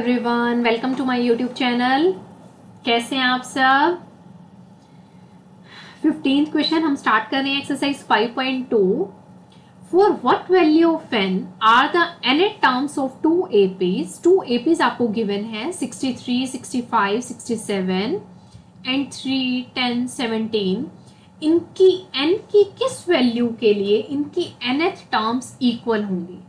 Everyone, welcome to my YouTube channel. कैसे हैं आप सब? 15th क्वेश्चन हम स्टार्ट कर रहे हैं। Exercise 5.2। For what value of n are the nth terms of two APs. Two APs आपको गिवन है 63, 65, 67 एंड 3, 10, 17। इनकी n की किस वैल्यू के लिए इनकी nth टर्म्स इक्वल होंगी।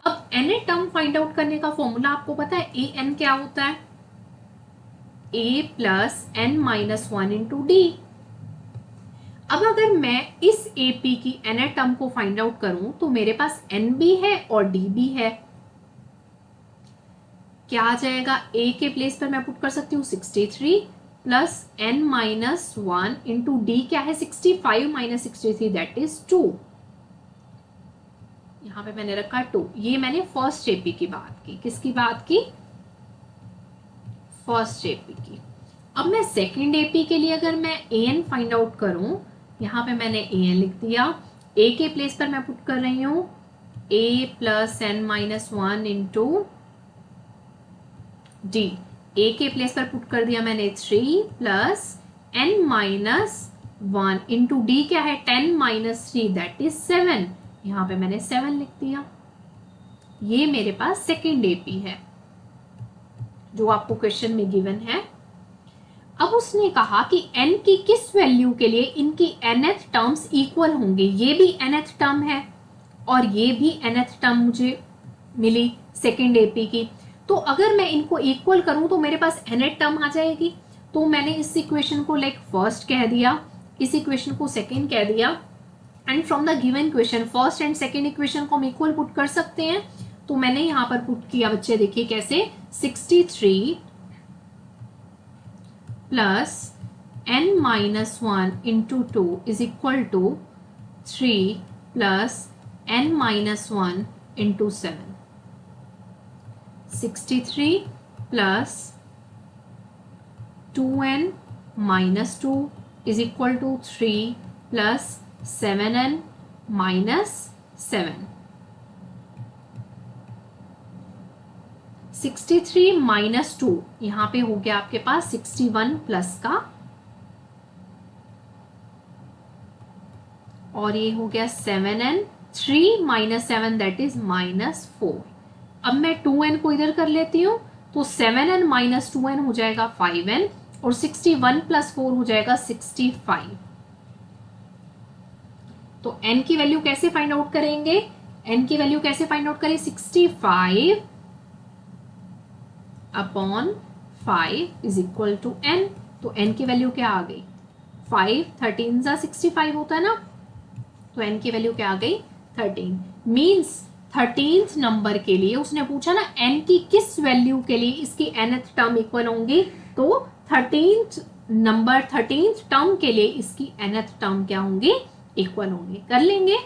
अब nth टर्म फाइंड आउट करने का फॉर्मूला आपको पता है। ए एन क्या होता है? a plus n minus one into d. अब अगर मैं इस AP की nth टर्म को फाइंड आउट करूं तो मेरे पास n भी है और d भी है। क्या आ जाएगा? a के प्लेस पर मैं पुट कर सकती हूँ 63 plus n minus one into d क्या है? 65 माइनस 63 दैट इज 2। यहां पे मैंने रखा 2। ये मैंने फर्स्ट AP की बात की। किसकी बात की? फर्स्ट AP की। अब मैं सेकंड AP के लिए अगर मैं an फाइंड आउट करूं, यहां पे मैंने an लिख दिया। a के प्लेस पर मैं पुट कर रही हूं a plus n minus one into d. a के प्लेस पर पुट कर दिया मैंने 3 plus n minus one into d क्या है? 10 माइनस 3 दैट इज 7। यहां पे मैंने 7 लिख दिया। ये मेरे पास सेकेंड AP है जो आपको क्वेश्चन में गिवन है। अब उसने कहा कि n की किस वैल्यू के लिए इनकी nth टर्म्स इक्वल होंगे। ये भी nth टर्म है और ये भी nth टर्म मुझे मिली सेकेंड AP की। तो अगर मैं इनको इक्वल करूं तो मेरे पास nth टर्म आ जाएगी। तो मैंने इस इक्वेशन को लाइक फर्स्ट कह दिया, इस इक्वेशन को सेकेंड कह दिया and from the given question first and second equation को हम इक्वल पुट कर सकते हैं। तो मैंने यहां पर पुट किया बच्चे, देखिए कैसे। 63 plus n minus one into two is equal to 3 plus n minus one into 7। 63 plus 2n minus two is equal to 3 plus 7n minus 7। 63 minus 2 यहां पे हो गया आपके पास 61 प्लस का, और ये हो गया 7n। 3 minus 7 that is minus 4। अब मैं 2n को इधर कर लेती हूं तो 7n माइनस 2n हो जाएगा 5n और 61 प्लस 4 हो जाएगा 65। तो n की वैल्यू कैसे फाइंड आउट करेंगे? n की वैल्यू कैसे फाइंड आउट करें? 65 upon 5 is equal to n। तो n की वैल्यू क्या आ गई? 5 13 जा 65 होता है ना, तो n की वैल्यू क्या आ गई? 13। मीन्स 13th नंबर के लिए उसने पूछा ना n की किस वैल्यू के लिए इसकी nth टर्म इक्वल होंगी। तो 13th नंबर 13th टर्म के लिए इसकी nth टर्म क्या होंगी? इक्वल होंगी। कर लेंगे।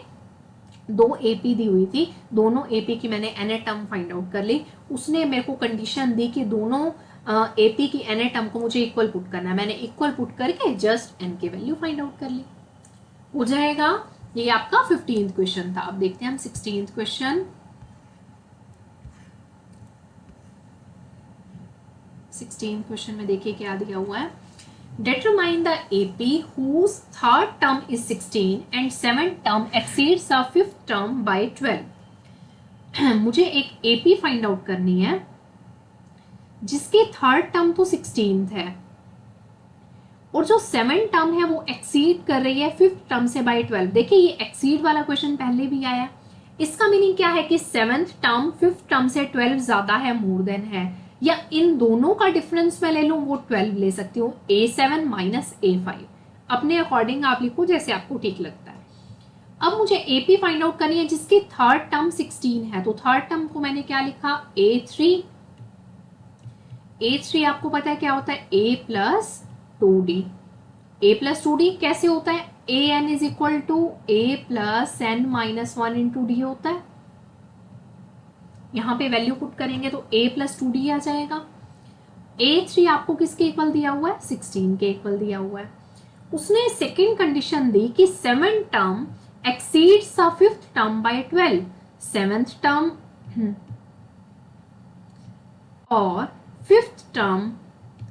दो AP दी हुई थी, दोनों AP की मैंने nth टर्म फाइंड आउट कर ली। उसने मेरे को कंडीशन दी कि दोनों AP की nth टर्म को मुझे इक्वल पुट करना है। मैंने इक्वल पुट करके जस्ट n की वैल्यू फाइंड आउट कर ली। हो जाएगा। ये आपका 15th क्वेश्चन था। अब देखते हैं हम 16th क्वेश्चन। 16th क्वेश्चन में देखिए क्या दिया हुआ है। Determine the AP whose third term is 16 and seventh term exceeds the fifth term by 12। मुझे एक AP फाइंड आउट करनी है जिसकी थर्ड टर्म तो 16th है और जो सेवन टर्म है वो एक्सीड कर रही है फिफ्थ टर्म से बाय 12। देखिए ये एक्सीड वाला क्वेश्चन पहले भी आया। इसका मीनिंग क्या है कि सेवेंथ टर्म फिफ्थ टर्म से 12 ज्यादा है, मोर देन है, या इन दोनों का डिफरेंस मैं ले लूं वो 12 ले सकती हूँ। A7 माइनस A5 अपने अकॉर्डिंग आप लिखो जैसे आपको ठीक लगता है। अब मुझे AP फाइंड आउट करनी है जिसकी थर्ड टर्म 16 है। तो थर्ड टर्म को मैंने क्या लिखा? A3। A3 आपको पता है क्या होता है? A plus 2D। A plus 2D कैसे होता है? an is equal to A plus n minus one into d होता है। यहां पे वैल्यू पुट करेंगे तो A प्लस 2D आ जाएगा। A3 आपको किसके इक्वल दिया हुआ है? 16 के इक्वल दिया हुआ है। उसने सेकेंड कंडीशन दी कि seven term exceeds the fifth term by 12। Seventh term और फिफ्थ टर्म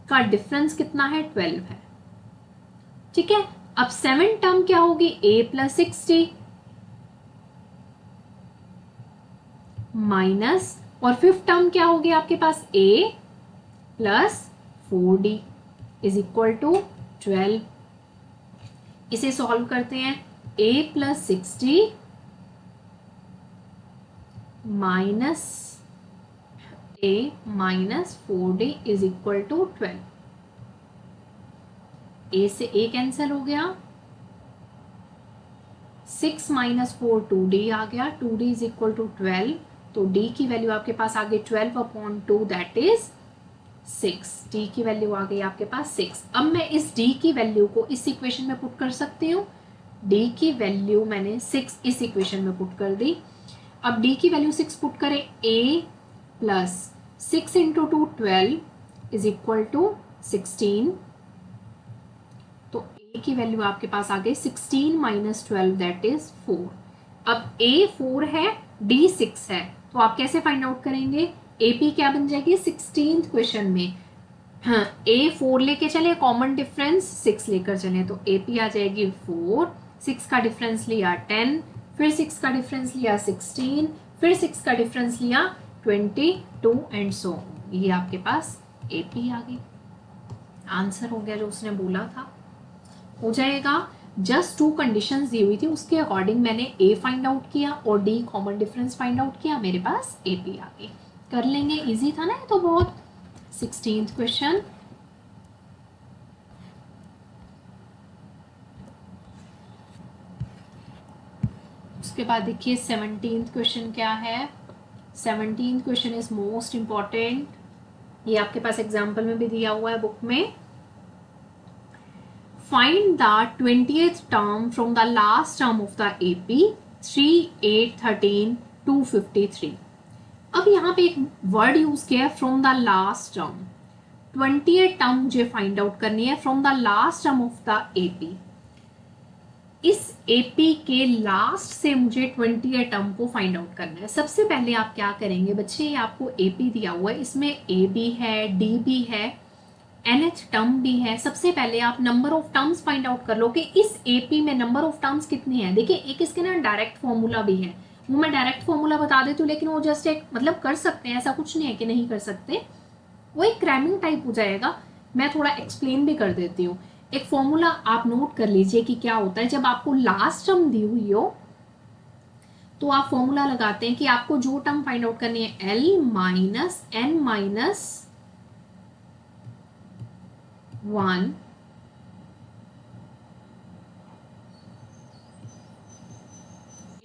का डिफरेंस कितना है, 12 है। ठीक है, अब 7 टर्म क्या होगी, a प्लस 60 माइनस, और फिफ्थ टर्म क्या होगी आपके पास, a plus 4d is equal to 12। इसे सॉल्व करते हैं, a plus 60 minus a minus 4d is equal to 12। a से a कैंसिल हो गया, 6 माइनस 4 2d आ गया, 2d इज इक्वल टू 12। तो d की वैल्यू आपके पास आ गई 12/2 दैट इज 6। d की वैल्यू आ गई आपके पास 6। अब मैं इस d की वैल्यू को इस इक्वेशन में पुट कर सकती हूँ। d की वैल्यू मैंने 6 इस इक्वेशन में पुट कर दी। अब d की वैल्यू 6 पुट करें, a plus 6 into 2 12 is equal to 16। तो a की वैल्यू आपके पास आ गई 16 माइनस 12 दैट इज 4। अब a 4 है, d 6 है, तो आप कैसे फाइंड आउट करेंगे, AP क्या बन जाएगी 16th क्वेश्चन में, हाँ a 4 लेके चले, कॉमन डिफरेंस 6 लेकर चले, तो AP आ जाएगी 4, 6 का डिफरेंस लिया 10, फिर 6 का डिफरेंस लिया 16, फिर 6 का डिफरेंस लिया 22 एंड सो ये आपके पास AP आ गई। आंसर हो गया जो उसने बोला था, हो जाएगा। जस्ट 2 कंडीशंस दी हुई थी, उसके अकॉर्डिंग मैंने a फाइंड आउट किया और d common difference find out किया, मेरे पास AP आ गई। कर लेंगे, इजी था ना ये तो बहुत। 16th क्वेश्चन, उसके बाद देखिए 17th क्वेश्चन क्या है। 17th question is most important, ये आपके पास एग्जाम्पल में भी दिया हुआ है बुक में। Find the 20th term from the last term of the AP 3, 8, 13, 253। अब यहाँ पे एक वर्ड यूज किया है from the last term. 20th term मुझे फाइंड आउट करनी है from the last term of the AP। इस AP के लास्ट से मुझे 20th टर्म को फाइंड आउट करना है। सबसे पहले आप क्या करेंगे बच्चे, ये आपको AP दिया हुआ है, इसमें A भी है, D भी है, nth टर्म भी है। सबसे पहले आप number of terms find out कर लो कि इस AP में नंबर ऑफ टर्म्स कितनी है। देखिए एक इसके ना डायरेक्ट फॉर्मूला भी है, वो मैं डायरेक्ट फॉर्मूला बता देती हूँ, लेकिन वो जस्ट एक मतलब कर सकते हैं, ऐसा कुछ नहीं है कि नहीं कर सकते, वो एक क्रैमिंग टाइप हो जाएगा। मैं थोड़ा एक्सप्लेन भी कर देती हूँ। एक फॉर्मूला आप नोट कर लीजिए कि क्या होता है जब आपको लास्ट टर्म दी हुई हो, तो आप फॉर्मूला लगाते हैं कि आपको जो टर्म फाइंड आउट करनी है L minus N minus 1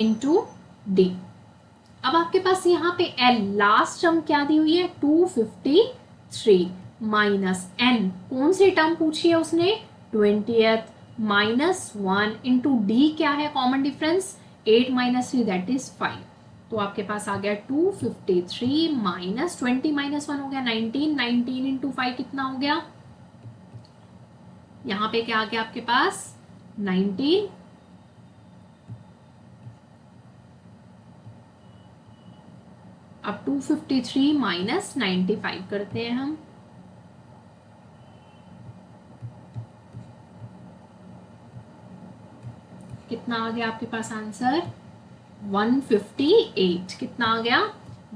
into D। अब आपके पास यहाँ पे L लास्ट टर्म क्या दी हुई है 253 माइनस N, कौन सी टर्म पूछी है उसने 20th माइनस 1 इंटू D क्या है common difference 8 minus 3 that is 5। तो आपके पास आ गया 253 माइनस 20 माइनस 1 हो गया 19, 19 इंटू 5 कितना हो गया, यहाँ पे क्या आ गया आपके पास 19। अब 253 माइनस 95 करते हैं हम, कितना आ गया आपके पास आंसर 158। कितना आ गया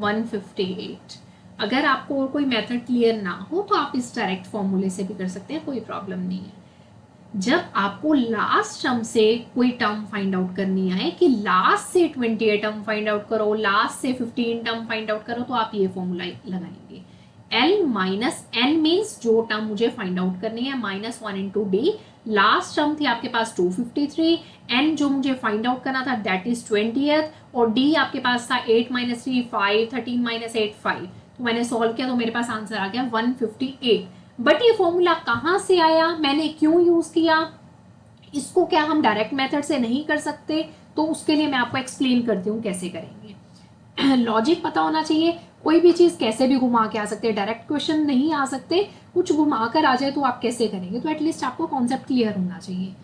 158। अगर आपको और कोई मेथड क्लियर ना हो तो आप इस डायरेक्ट फॉर्मूले से भी कर सकते हैं, कोई प्रॉब्लम नहीं है। जब आपको लास्ट टर्म से कोई टर्म फाइंड आउट करनी है कि लास्ट से 28 टर्म फाइंड आउट करो, लास्ट से 15 टर्म फाइंड आउट करो, तो आप ये फॉर्मूला लगाएंगे। L माइनस N मीन्स जो टर्म मुझे फाइंड आउट करनी है minus 1 into D। Last term थी आपके पास 253, N जो मुझे फाइंड आउट करना था दैट इज 20th, और D आपके पास था 8 माइनस 3 5, 13 माइनस 8 5। तो मैंने सॉल्व किया तो मेरे पास आंसर आ गया 158। बट ये फॉर्मूला कहाँ से आया, मैंने क्यों यूज किया, इसको क्या हम डायरेक्ट मेथड से नहीं कर सकते, तो उसके लिए मैं आपको एक्सप्लेन करती हूँ कैसे करेंगे। लॉजिक पता होना चाहिए, कोई भी चीज कैसे भी घुमा के आ सकते हैं, डायरेक्ट क्वेश्चन नहीं आ सकते, कुछ घुमा कर आ जाए तो आप कैसे करेंगे, तो एटलीस्ट आपको कॉन्सेप्ट क्लियर होना चाहिए।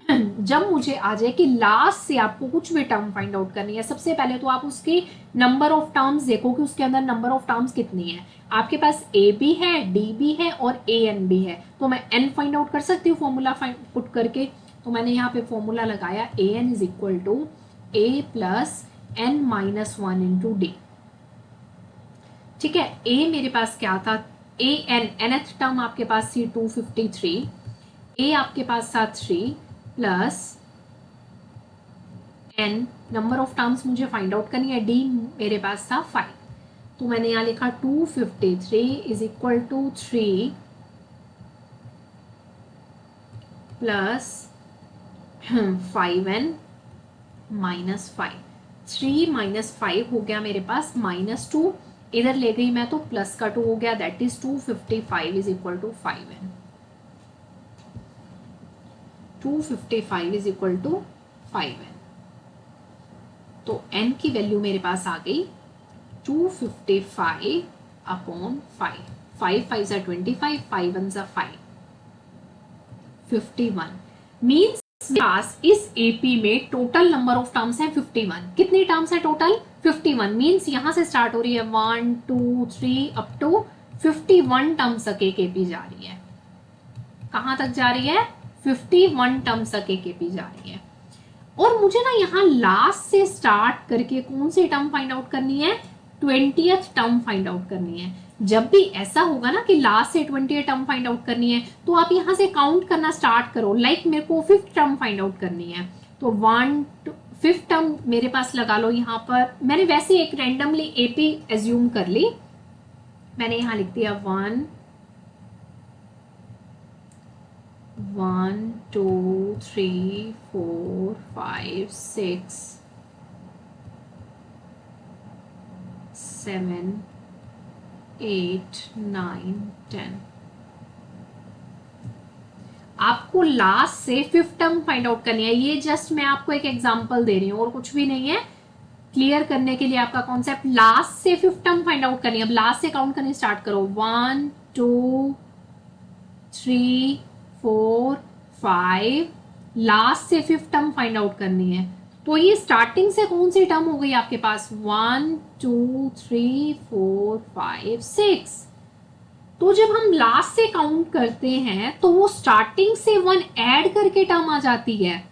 जब मुझे आ जाए कि लास्ट से आपको कुछ भी टर्म फाइंड आउट करनी है, सबसे पहले तो आप उसकी नंबर ऑफ टर्म्स देखो कि उसके अंदर नंबर ऑफ टर्म्स कितनी है। आपके पास ए भी है, डी भी है और ए एन भी है, तो मैं एन फाइंड आउट कर सकती हूँ फॉर्मूला पुट करके। तो मैंने यहाँ पे फॉर्मूला लगाया, a n is equal to a plus n minus one into d. ठीक है, ए मेरे पास क्या था, ए एन एनथ टर्म आपके पास थी 253, ए आपके पास था 3 plus n number of terms मुझे फाइंड आउट करनी है, डी मेरे पास था 5। तो मैंने यहाँ लिखा 253 is equal to 3 plus 5n minus 5। 3 minus 5 हो गया मेरे पास -2, इधर ले गई मैं तो प्लस का 2 हो गया, that is 255 is equal to 5n। 255 is equal to 5n। तो n की वैल्यू मेरे पास आ गई 255 अपॉन 5। 5 5 सा 25, 5 1 सा 5, 51 मीन्स पास इस एपी में टोटल नंबर ऑफ टर्म्स है 51। कितनी टर्म्स है टोटल? 51 मीन्स यहां से स्टार्ट हो रही है 1 2 3 अप टू 51 टर्म्स तक एक एपी जा रही है। कहां तक जा रही है? 51 टर्म्स तक एक एपी जा रही है। और मुझे ना यहाँ लास्ट से स्टार्ट करके कौन सी टर्म फाइंड आउट करनी है? 20th टर्म फाइंड आउट करनी है। जब भी ऐसा होगा ना कि लास्ट से 20th टर्म फाइंड आउट करनी है, तो आप यहाँ से काउंट करना स्टार्ट करो। लाइक मेरे को 5th टर्म फाइंड आउट करनी है, तो 5th टर्म मेरे पास लगा लो। यहाँ पर मैंने वैसे एक रैंडमली एपी एज्यूम कर ली, मैंने यहाँ लिख दिया 1 1 2 3 4 5 6 7 8 9 10। आपको लास्ट से 5th टर्म फाइंड आउट करनी है। ये जस्ट मैं आपको एक एग्जांपल दे रही हूँ और कुछ भी नहीं है, क्लियर करने के लिए आपका कॉन्सेप्ट। लास्ट से 5th टर्म फाइंड आउट करनी है। अब लास्ट से काउंट करनी स्टार्ट करो, 1 2 3 4 5, लास्ट से 5th टर्म फाइंड आउट करनी है। तो ये स्टार्टिंग से कौन सी टर्म हो गई आपके पास? 1 2 3 4 5 6। तो जब हम लास्ट से काउंट करते हैं तो वो स्टार्टिंग से 1 ऐड करके टर्म आ जाती है।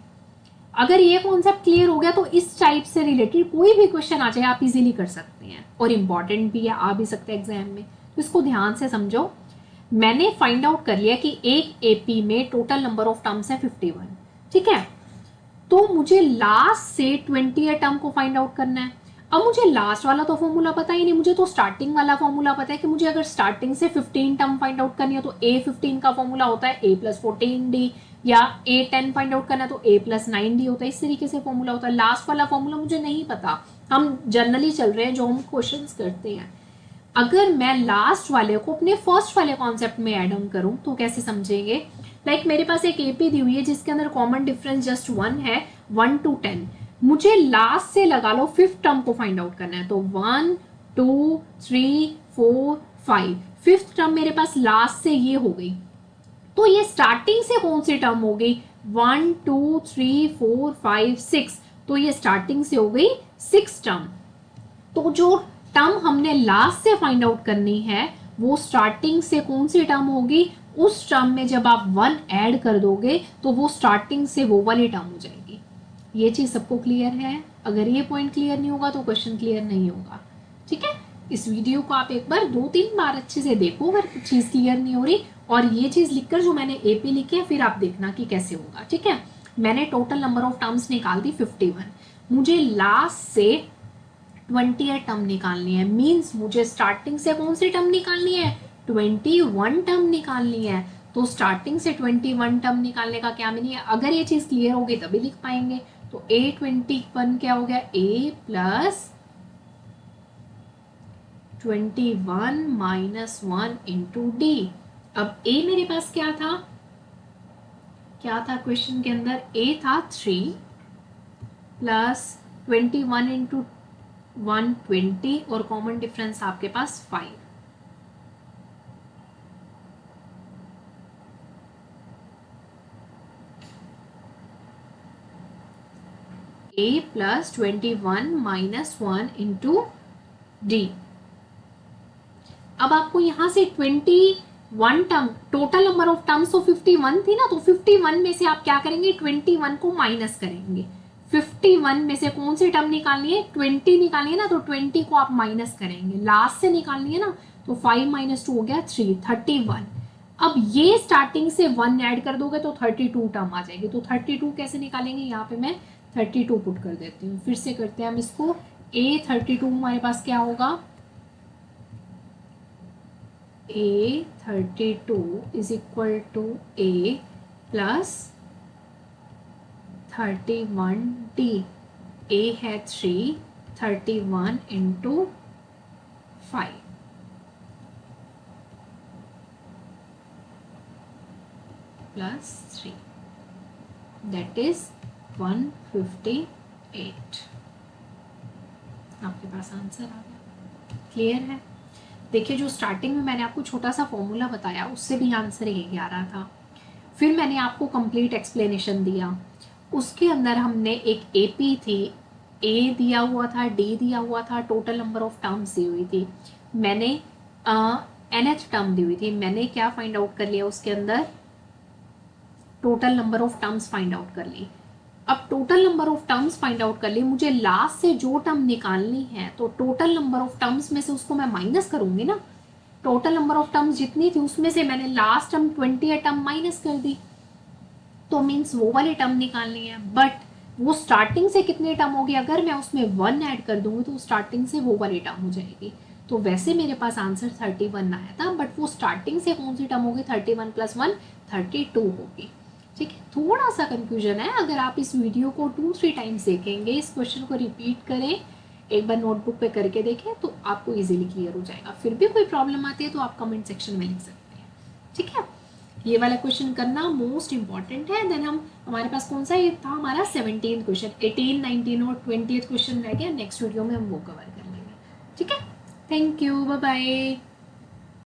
अगर ये कॉन्सेप्ट क्लियर हो गया तो इस टाइप से रिलेटेड कोई भी क्वेश्चन आ जाए आप इजीली कर सकते हैं, और इंपॉर्टेंट भी है, आ भी सकते हैं एग्जाम में। तो इसको ध्यान से समझो। मैंने फाइंड आउट कर लिया कि एक एपी में टोटल नंबर ऑफ टर्म्स है 51। ठीक है, तो मुझे लास्ट से 20th टर्म को फाइंड आउट करना है। अब मुझे लास्ट वाला तो फॉर्मूला पता ही नहीं, मुझे तो स्टार्टिंग वाला फॉर्मूला पता है कि मुझे अगर स्टार्टिंग से 15 टर्म फाइंड आउट करनी है तो A15 का फॉर्मूला होता है A+14D, या A10 फाइंड आउट करना है तो A+9D होता है। इस तरीके से फॉर्मूला होता है। लास्ट वाला फॉर्मूला मुझे नहीं पता, हम जनरली चल रहे हैं जो हम क्वेश्चन करते हैं। अगर मैं लास्ट वाले को अपने फर्स्ट वाले कॉन्सेप्ट में एड ऑन करूं तो कैसे समझेंगे? लाइक मेरे पास एक एपी दी हुई है जिसके अंदर कॉमन डिफरेंस जस्ट 1 है, 1 to 10। मुझे लास्ट से लगा लो 5th टर्म को फाइंड आउट करना है, तो 1 2 3 4 5, 5th टर्म मेरे पास लास्ट से ये हो गई। तो ये स्टार्टिंग से कौन सी टर्म हो गई? 1 2 3 4 5 6, तो ये स्टार्टिंग से हो गई 6 टर्म। तो जो टर्म हमने लास्ट से फाइंड आउट करनी है वो स्टार्टिंग से कौन सी टर्म होगी? उस टर्म में जब आप 1 ऐड कर दोगे तो वो स्टार्टिंग से वो वाली टर्म हो जाएगी। ये चीज सबको क्लियर है? अगर ये पॉइंट क्लियर नहीं होगा तो क्वेश्चन क्लियर नहीं होगा। ठीक है, इस वीडियो को आप एक बार 2-3 बार अच्छे से देखो अगर चीज क्लियर नहीं हो रही, और ये चीज लिखकर जो मैंने एपी लिखी है फिर आप देखना कि कैसे होगा। ठीक है, मैंने टोटल नंबर ऑफ टर्म्स निकाल दी 51। मुझे लास्ट से 20th टर्म निकालनी है, मीन्स मुझे स्टार्टिंग से कौन सी टर्म निकालनी है? 21 टर्म निकालनी है। तो स्टार्टिंग से 21 टर्म निकालने का क्या मीनिंग है? अगर ये चीज क्लियर होगी तभी लिख पाएंगे। तो A21 क्या हो गया? A plus 21 minus 1 into d. अब A मेरे पास क्या था? क्या था क्वेश्चन के अंदर? A था 3 प्लस 21 इंटू 120, और कॉमन डिफरेंस आपके पास 5। a plus 21 minus 1 into d. अब आपको यहाँ से 21 term, total number of terms तो 51 थी ना, तो 51 में से आप क्या करेंगे, 21 को माइनस करेंगे। 51 में से कौन सी टर्म निकालनी है, 20 निकालनी है ना, तो 20 को आप माइनस करेंगे, लास्ट से निकालनी है ना, तो 5 माइनस 2 हो गया 3, 31। अब ये स्टार्टिंग से 1 ऐड कर दोगे तो 32 टर्म आ जाएगी। तो 32 कैसे निकालेंगे, यहाँ पे मैं 32 पुट कर देती हूँ। फिर से करते हैं हम इसको, A32 हमारे पास क्या होगा, A32 is equal to A plus 31D। A है 3, 31 इंटू 5 प्लस 3, दैट इज 158। आपके पास आंसर आ गया। क्लियर है। देखिए, जो स्टार्टिंग में मैंने आपको छोटा सा फॉर्मूला बताया उससे भी आंसर यही आ रहा था। फिर मैंने आपको कंप्लीट एक्सप्लेनेशन दिया, उसके अंदर हमने एक एपी थी, ए दिया हुआ था, डी दिया हुआ था, टोटल नंबर ऑफ टर्म्स दी हुई थी, मैंने एनएच टर्म दी हुई थी, मैंने क्या फाइंड आउट कर लिया, उसके अंदर total number of terms find out कर ली। अब total number of terms find out कर ली, मुझे लास्ट से जो टर्म निकालनी है, तो टोटल नंबर ऑफ टर्म्स में से उसको मैं माइनस करूंगी ना। टोटल नंबर ऑफ टर्म्स जितनी थी उसमें से मैंने लास्ट टर्म 20 टर्म माइनस कर दी, तो मीन्स वो वाली टर्म निकालनी है। बट वो स्टार्टिंग से कितनी टर्म होगी, अगर मैं उसमें 1 ऐड कर दूंगी तो स्टार्टिंग से वो वाली टर्म हो जाएगी। तो वैसे मेरे पास आंसर 31 आया था, बट वो स्टार्टिंग से कौन सी टर्म होगी, 31 प्लस 1 32 होगी। ठीक है, थोड़ा सा कंफ्यूजन है। अगर आप इस वीडियो को 2-3 टाइम्स देखेंगे, इस क्वेश्चन को रिपीट करें, एक बार नोटबुक पे करके देखें, तो आपको इजीली क्लियर हो जाएगा। फिर भी कोई प्रॉब्लम आती है तो आप कमेंट सेक्शन में लिख सकते हैं। ठीक है, ये वाला क्वेश्चन करना मोस्ट इंपॉर्टेंट है। देन हमारे पास कौन सा ये था, हमारा 17 क्वेश्चन, 18, 19 और 20 क्वेश्चन रह गया। नेक्स्ट वीडियो में हम वो कवर कर लेंगे। ठीक है, थैंक यू, बाय बाय।